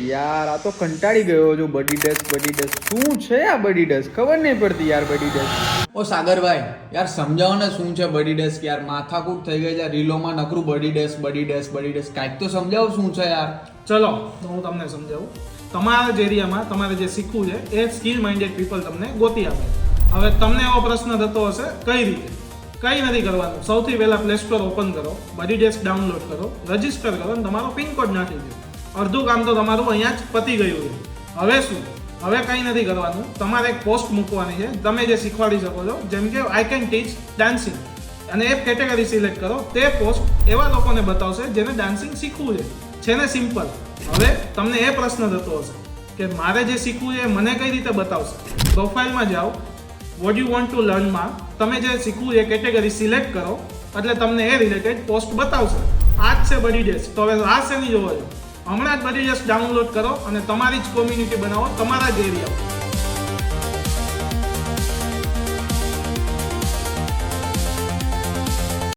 યાર આ તો કંટાળી ગયો જો બડી ડેસ્ક શું છે આ બડી ડેસ્ક ખબર નહીં પડતી યાર બડી ડેસ્ક ઓ સાગરભાઈ યાર સમજાવો ને શું છે બડી ડેસ્ક યાર માથાકૂટ થઈ ગઈ છે રીલોમાં નકરું બડી ડેસ્ક કાંઈક તો સમજાવો શું છે યાર ચલો તો હું તમને સમજાવું. તમારા જ એરિયામાં તમારે જે શીખવું છે એ સ્કિલ માઇન્ડેડ પીપલ તમને ગોતી આપે. હવે તમને એવો પ્રશ્ન થતો હશે કઈ રીતે? કંઈ નથી કરવાનું. સૌથી પહેલા પ્લે સ્ટોર ઓપન કરો, બડી ડેસ્ક ડાઉનલોડ કરો, રજીસ્ટર કરો અને તમારો પિન કોડ નાખી દો. અડધું કામ તો તમારું અહીંયા જ પતી ગયું છે. હવે શું? હવે કંઈ નથી કરવાનું. તમારે એક પોસ્ટ મૂકવાની છે તમે જે શીખવાડી શકો છો, જેમ કે આઈ કેન ટીચ ડાન્સિંગ, અને એ કેટેગરી સિલેક્ટ કરો. તે પોસ્ટ એવા લોકોને બતાવશે જેને ડાન્સિંગ શીખવું છે ને સિમ્પલ. હવે તમને એ પ્રશ્ન થતો હશે કે મારે જે શીખવું છે એ મને કઈ રીતે બતાવશે? પ્રોફાઇલમાં જાઓ, વોટ યુ વોન્ટ ટુ લર્નમાં તમે જે શીખવું છે કેટેગરી સિલેક્ટ કરો એટલે તમને એ રિલેટેડ પોસ્ટ બતાવશે. આ જ છે બડી ડેસ્ક. તો હવે આ શેની જોવો છો? હમણાં જ બડી ડેસ્ક ડાઉનલોડ કરો અને તમારી જ કોમ્યુનિટી બનાવો તમારા જ એરિયામાં.